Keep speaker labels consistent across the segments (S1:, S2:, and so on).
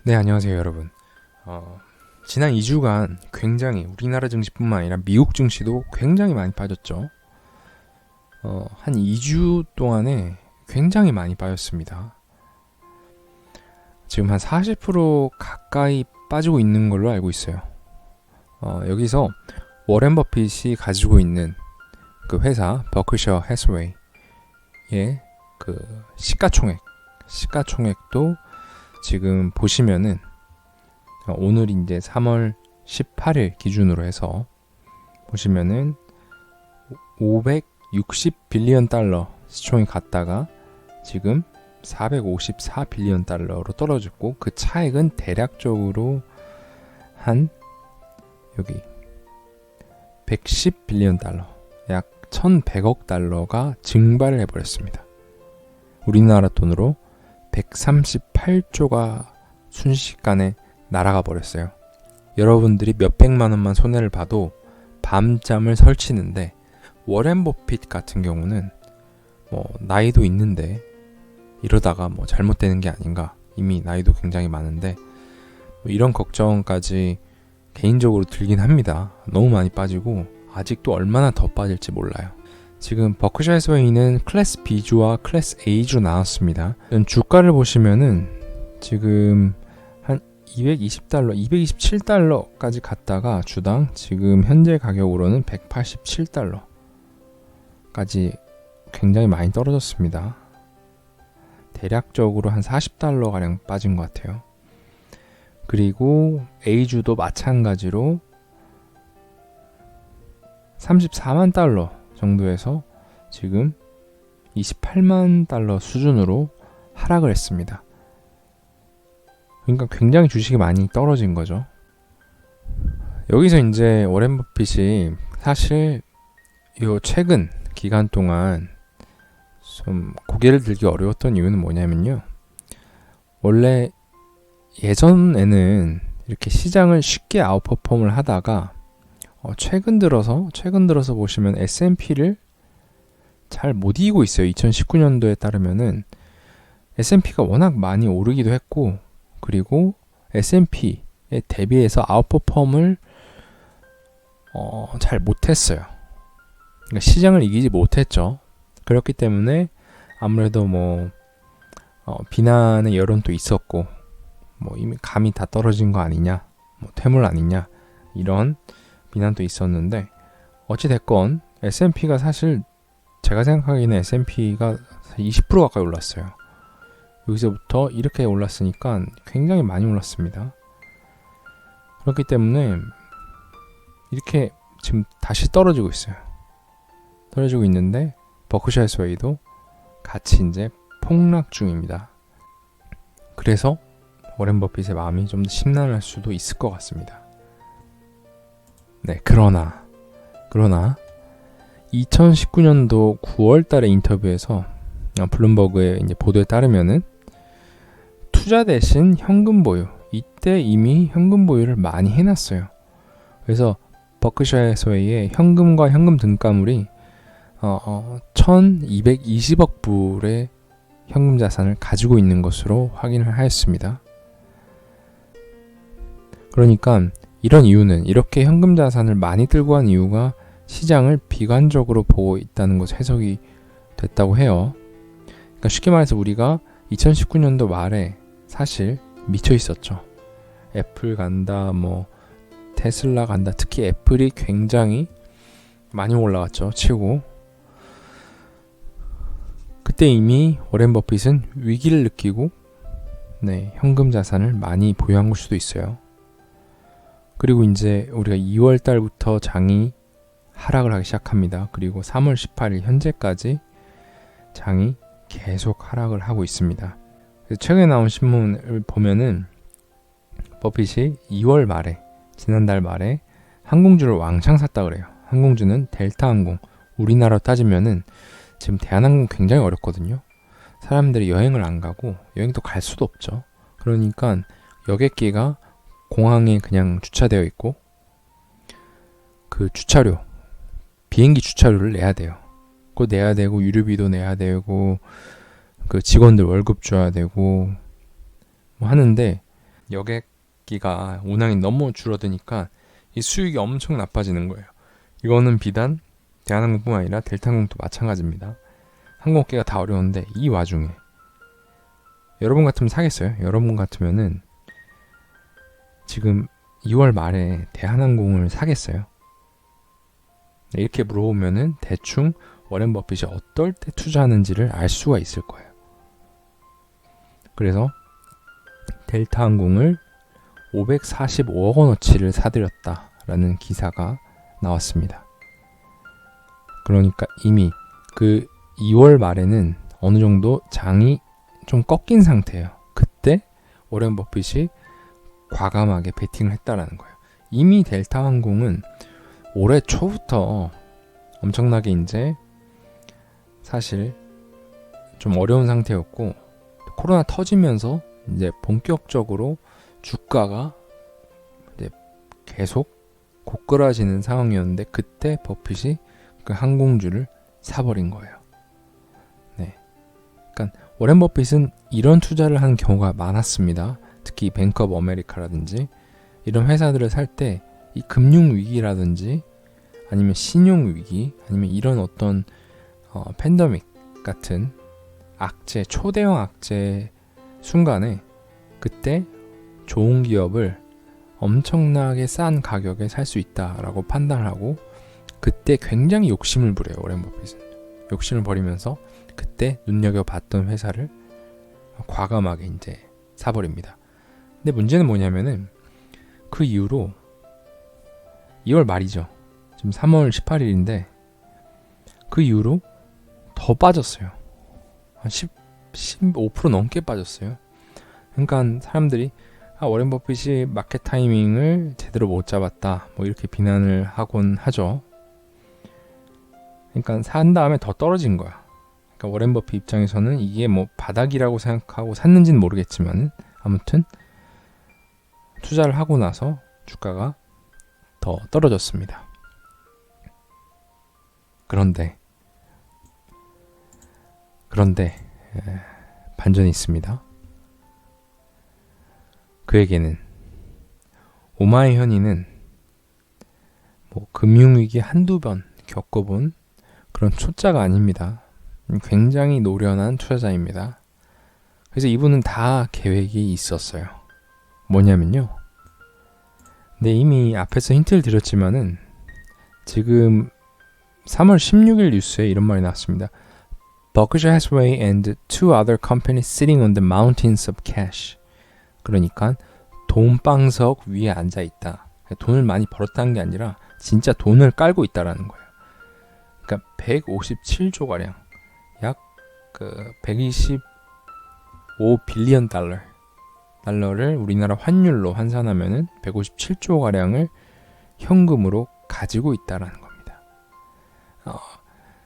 S1: 네, 안녕하세요, 여러분. 지난 2주간 굉장히 우리나라 증시뿐만 아니라 미국 증시도 굉장히 많이 빠졌죠. 한 2주 동안에 굉장히 많이 빠졌습니다. 지금 한 40% 가까이 빠지고 있는 걸로 알고 있어요. 여기서 워렌 버핏이 가지고 있는 그 회사 버크셔 해스웨이의 그 시가총액도 지금 보시면은 오늘 이제 3월 18일 기준으로 해서 보시면은 560 빌리언 달러 시총이 갔다가 지금 454 빌리언 달러로 떨어졌고, 그 차액은 대략적으로 한 여기 110 빌리언 달러, 약 1100억 달러가 증발을 해버렸습니다. 우리나라 돈으로 138조가 순식간에 날아가 버렸어요. 여러분들이 몇백만 원만 손해를 봐도 밤잠을 설치는데, 워렌 버핏 같은 경우는 나이도 있는데 이러다가 잘못되는 게 아닌가, 이미 나이도 굉장히 많은데 이런 걱정까지 개인적으로 들긴 합니다. 너무 많이 빠지고 아직도 얼마나 더 빠질지 몰라요. 지금 버크셔 해스웨이는 클래스 B주와 클래스 A주 나왔습니다. 주가를 보시면은 지금 한 220달러, 227달러까지 갔다가 주당 지금 현재 가격으로는 187달러까지 굉장히 많이 떨어졌습니다. 대략적으로 한 40달러 가량 빠진 것 같아요. 그리고 A주도 마찬가지로 34만 달러 정도에서 지금 28만 달러 수준으로 하락을 했습니다. 그러니까 굉장히 주식이 많이 떨어진 거죠. 여기서 이제 워렌 버핏이 사실 요 최근 기간 동안 좀 고개를 들기 어려웠던 이유는 뭐냐면요, 원래 예전에는 이렇게 시장을 쉽게 아웃퍼폼을 하다가 최근 들어서 보시면 S&P를 잘 못 이기고 있어요. 2019년도에 따르면은 S&P가 워낙 많이 오르기도 했고, 그리고 S&P에 대비해서 아웃퍼폼을 잘 못했어요. 그러니까 시장을 이기지 못했죠. 그렇기 때문에 아무래도 비난의 여론도 있었고, 이미 감이 다 떨어진 거 아니냐, 퇴물 아니냐, 이런 비난도 있었는데, 어찌됐건 S&P가 사실 제가 생각하기에는 S&P가 20% 가까이 올랐어요. 여기서부터 이렇게 올랐으니까 굉장히 많이 올랐습니다. 그렇기 때문에 이렇게 지금 다시 떨어지고 있어요. 떨어지고 있는데 버크셔 해스웨이도 같이 이제 폭락 중입니다. 그래서 워렌 버핏의 마음이 좀 더 심란할 수도 있을 것 같습니다. 네, 그러나 2019년도 9월 달에 인터뷰에서 블룸버그의 이제 보도에 따르면은 투자 대신 현금 보유, 이때 이미 현금 보유를 많이 해놨어요. 그래서 버크셔 해스웨이의 현금과 현금 등가물이 1220억 불의 현금 자산을 가지고 있는 것으로 확인을 하였습니다. 그러니까 이런 이유는, 이렇게 현금 자산을 많이 들고 간 이유가 시장을 비관적으로 보고 있다는 것이 해석이 됐다고 해요. 그러니까 쉽게 말해서 우리가 2019년도 말에 사실 미쳐 있었죠. 애플 간다, 테슬라 간다. 특히 애플이 굉장히 많이 올라갔죠. 치고. 그때 이미 워렌 버핏은 위기를 느끼고 현금 자산을 많이 보유한 걸 수도 있어요. 그리고 이제 우리가 2월 달부터 장이 하락을 하기 시작합니다. 그리고 3월 18일 현재까지 장이 계속 하락을 하고 있습니다. 최근에 나온 신문을 보면은 버핏이 2월 말에, 지난달 말에 항공주를 왕창 샀다 그래요. 항공주는 델타항공, 우리나라로 따지면은 지금 대한항공 굉장히 어렵거든요. 사람들이 여행을 안 가고 여행도 갈 수도 없죠. 그러니까 여객기가 공항에 그냥 주차되어 있고, 그 주차료, 비행기 주차료를 내야 돼요. 그거 내야 되고, 유류비도 내야 되고, 그 직원들 월급 줘야 되고 하는데, 여객기가 운항이 너무 줄어드니까 이 수익이 엄청 나빠지는 거예요. 이거는 비단 대한항공뿐만 아니라 델타항공도 마찬가지입니다. 항공업계가 다 어려운데 이 와중에 여러분 같으면 사겠어요? 여러분 같으면은 지금 2월 말에 대한항공을 사겠어요? 이렇게 물어보면은 대충 워렌 버핏이 어떨 때 투자하는지를 알 수가 있을 거예요. 그래서 델타항공을 545억 원어치를 사들였다라는 기사가 나왔습니다. 그러니까 이미 그 2월 말에는 어느 정도 장이 좀 꺾인 상태예요. 그때 워렌 버핏이 과감하게 베팅을 했다라는 거예요. 이미 델타항공은 올해 초부터 엄청나게 이제 사실 좀 어려운 상태였고 코로나 터지면서 이제 본격적으로 주가가 이제 계속 고꾸라지는 상황이었는데 그때 버핏이 그 항공주를 사버린 거예요. 네, 그러니까 워렌 버핏은 이런 투자를 하는 경우가 많았습니다. 특히 뱅크 오브 아메리카라든지 이런 회사들을 살 때 이 금융 위기라든지 아니면 신용 위기 아니면 이런 어떤 팬데믹 같은 악재, 초대형 악재 순간에 그때 좋은 기업을 엄청나게 싼 가격에 살 수 있다라고 판단을 하고 그때 굉장히 욕심을 부려요. 워렌 버핏은 욕심을 버리면서 그때 눈여겨봤던 회사를 과감하게 이제 사버립니다. 근데 문제는 뭐냐면은 그 이후로 2월 말이죠. 지금 3월 18일인데 그 이후로 더 빠졌어요. 한 15% 넘게 빠졌어요. 그러니까 사람들이 워렌 버핏이 마켓 타이밍을 제대로 못 잡았다 뭐 이렇게 비난을 하곤 하죠. 그러니까 산 다음에 더 떨어진 거야. 그러니까 워렌 버핏 입장에서는 이게 뭐 바닥이라고 생각하고 샀는지는 모르겠지만 아무튼 투자를 하고 나서 주가가 더 떨어졌습니다. 그런데 반전이 있습니다. 그에게는 오마이 현이는 뭐 금융위기 한두 번 겪어본 그런 초짜가 아닙니다. 굉장히 노련한 투자자입니다. 그래서 이분은 다 계획이 있었어요. 뭐냐면요. 네, 이미 앞에서 힌트를 드렸지만은 지금 3월 16일 뉴스에 이런 말이 나왔습니다. Berkshire Hathaway and two other companies sitting on the mountains of cash. 그러니까 돈방석 위에 앉아 있다. 돈을 많이 벌었다는 게 아니라 진짜 돈을 깔고 있다라는 거예요. 그러니까 157조 가량, 약 125 빌리언 달러를 우리나라 환율로 환산하면은 157조 가량을 현금으로 가지고 있다라는 겁니다.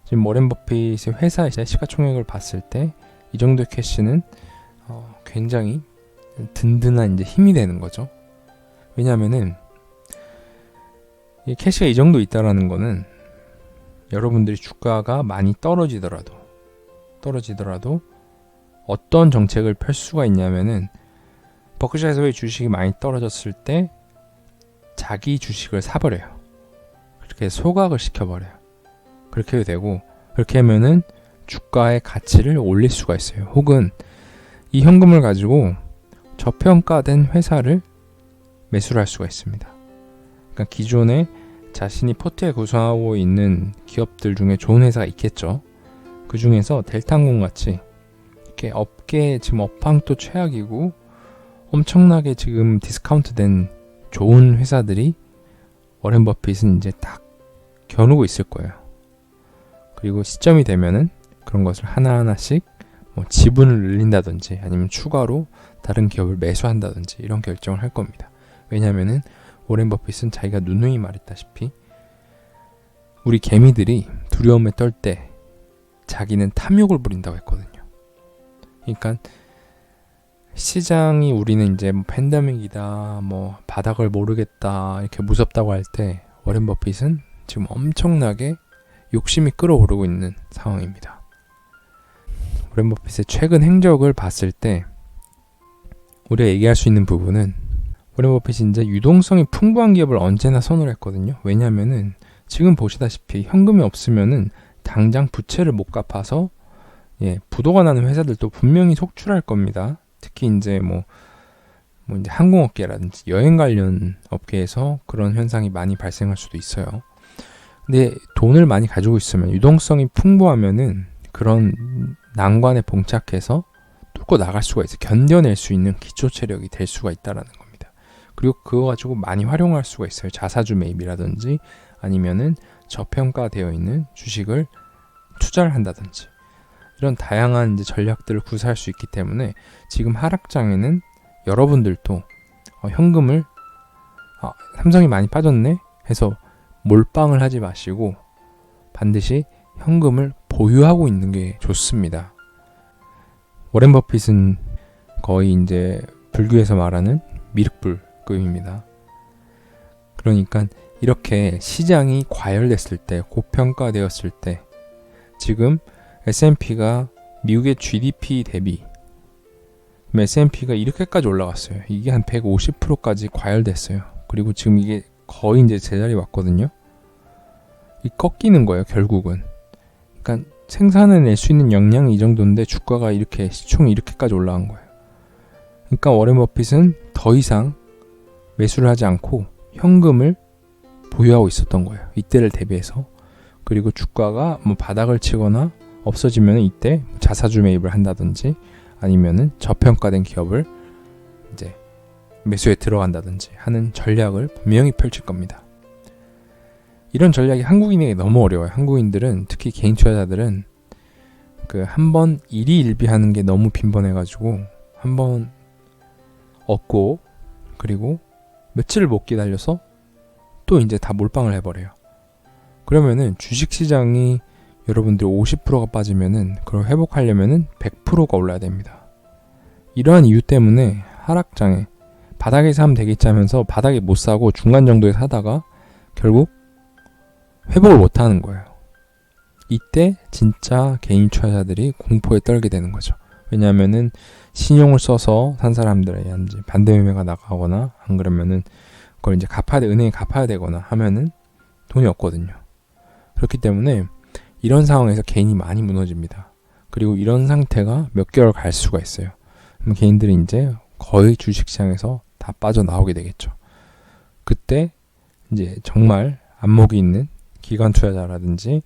S1: 지금 워렌 버핏의 회사의 시가총액을 봤을 때 이 정도의 캐시는 굉장히 든든한 이제 힘이 되는 거죠. 왜냐하면은 이 캐시가 이 정도 있다라는 거는 여러분들이 주가가 많이 떨어지더라도 어떤 정책을 펼 수가 있냐면은 버크셔에서의 주식이 많이 떨어졌을 때 자기 주식을 사버려요. 그렇게 소각을 시켜버려요. 그렇게 해도 되고 그렇게 하면은 주가의 가치를 올릴 수가 있어요. 혹은 이 현금을 가지고 저평가된 회사를 매수를 할 수가 있습니다. 그러니까 기존에 자신이 포트에 구성하고 있는 기업들 중에 좋은 회사가 있겠죠. 그 중에서 델타항공 같이 이렇게 업계 지금 업황도 최악이고 엄청나게 지금 디스카운트된 좋은 회사들이 워렌 버핏은 이제 딱 겨누고 있을 거예요. 그리고 시점이 되면은 그런 것을 하나하나씩 뭐 지분을 늘린다든지 아니면 추가로 다른 기업을 매수한다든지 이런 결정을 할 겁니다. 왜냐하면은 워렌 버핏은 자기가 누누이 말했다시피 우리 개미들이 두려움에 떨 때 자기는 탐욕을 부린다고 했거든요. 그러니까 시장이 우리는 이제 뭐 팬데믹이다, 뭐 바닥을 모르겠다 이렇게 무섭다고 할 때 워렌 버핏은 지금 엄청나게 욕심이 끓어오르고 있는 상황입니다. 워렌 버핏의 최근 행적을 봤을 때 우리가 얘기할 수 있는 부분은 워렌 버핏이 이제 유동성이 풍부한 기업을 언제나 선호를 했거든요. 왜냐하면은 지금 보시다시피 현금이 없으면은 당장 부채를 못 갚아서 부도가 나는 회사들도 분명히 속출할 겁니다. 특히 이제 뭐 이제 항공업계라든지 여행 관련 업계에서 그런 현상이 많이 발생할 수도 있어요. 근데 돈을 많이 가지고 있으면 유동성이 풍부하면은 그런 난관에 봉착해서 뚫고 나갈 수가 있어요. 견뎌낼 수 있는 기초 체력이 될 수가 있다라는 겁니다. 그리고 그거 가지고 많이 활용할 수가 있어요. 자사주 매입이라든지 아니면은 저평가되어 있는 주식을 투자를 한다든지 이런 다양한 이제 전략들을 구사할 수 있기 때문에 지금 하락장에는 여러분들도 현금을 삼성이 많이 빠졌네 해서 몰빵을 하지 마시고 반드시 현금을 보유하고 있는 게 좋습니다. 워렌 버핏은 거의 이제 불교에서 말하는 미륵불급입니다. 그러니까 이렇게 시장이 과열됐을 때, 고평가되었을 때 지금 S&P가 미국의 GDP 대비 S&P가 이렇게까지 올라갔어요. 이게 한 150%까지 과열됐어요. 그리고 지금 이게 거의 이제 제자리 왔거든요. 이 꺾이는 거예요, 결국은. 그러니까 생산해낼 수 있는 역량이 이 정도인데 주가가 이렇게 시총이 이렇게까지 올라간 거예요. 그러니까 워렌 버핏은 더 이상 매수를 하지 않고 현금을 보유하고 있었던 거예요. 이때를 대비해서. 그리고 주가가 뭐 바닥을 치거나 없어지면 이때 자사주 매입을 한다든지 아니면은 저평가된 기업을 이제 매수에 들어간다든지 하는 전략을 분명히 펼칠 겁니다. 이런 전략이 한국인에게 너무 어려워요. 한국인들은 특히 개인 투자자들은 그 한번 일희일비하는 게 너무 빈번해가지고 한번 얻고 그리고 며칠을 못 기다려서 또 이제 다 몰빵을 해버려요. 그러면은 주식시장이 여러분들 50%가 빠지면은 그걸 회복하려면은 100%가 올라야 됩니다. 이러한 이유 때문에 하락장에 바닥에서 하면 되겠지 하면서 바닥에 못 사고 중간 정도에 사다가 결국 회복을 못 하는 거예요. 이때 진짜 개인 투자자들이 공포에 떨게 되는 거죠. 왜냐하면은 신용을 써서 산 사람들의 이제 반대 매매가 나가거나 안 그러면은 그걸 이제 은행에 갚아야 되거나 하면은 돈이 없거든요. 그렇기 때문에 이런 상황에서 개인이 많이 무너집니다. 그리고 이런 상태가 몇 개월 갈 수가 있어요. 그럼 개인들이 이제 거의 주식시장에서 다 빠져나오게 되겠죠. 그때 이제 정말 안목이 있는 기관 투자자라든지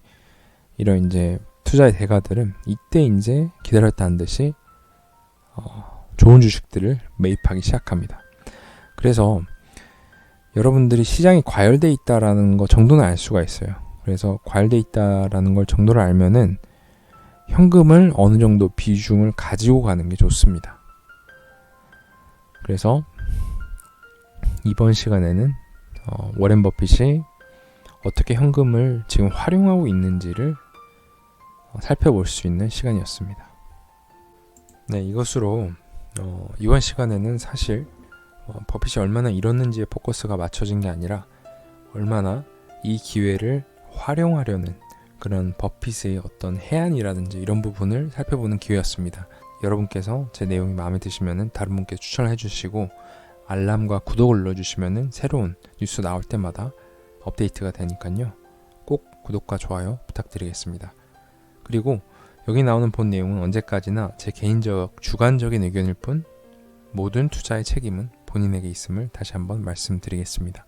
S1: 이런 이제 투자의 대가들은 이때 이제 기다렸다는 듯이 좋은 주식들을 매입하기 시작합니다. 그래서 여러분들이 시장이 과열돼 있다라는 거 정도는 알 수가 있어요. 그래서 과열돼 있다라는 걸 정도를 알면은 현금을 어느 정도 비중을 가지고 가는 게 좋습니다. 그래서 이번 시간에는 워렌 버핏이 어떻게 현금을 지금 활용하고 있는지를 살펴볼 수 있는 시간이었습니다. 네, 이것으로 이번 시간에는 사실 버핏이 얼마나 잃었는지에 포커스가 맞춰진 게 아니라 얼마나 이 기회를 활용하려는 그런 버핏의 어떤 해안이라든지 이런 부분을 살펴보는 기회였습니다. 여러분께서 제 내용이 마음에 드시면 다른 분께 추천을 해주시고 알람과 구독을 눌러주시면 새로운 뉴스 나올 때마다 업데이트가 되니까요. 꼭 구독과 좋아요 부탁드리겠습니다. 그리고 여기 나오는 본 내용은 언제까지나 제 개인적 주관적인 의견일 뿐 모든 투자의 책임은 본인에게 있음을 다시 한번 말씀드리겠습니다.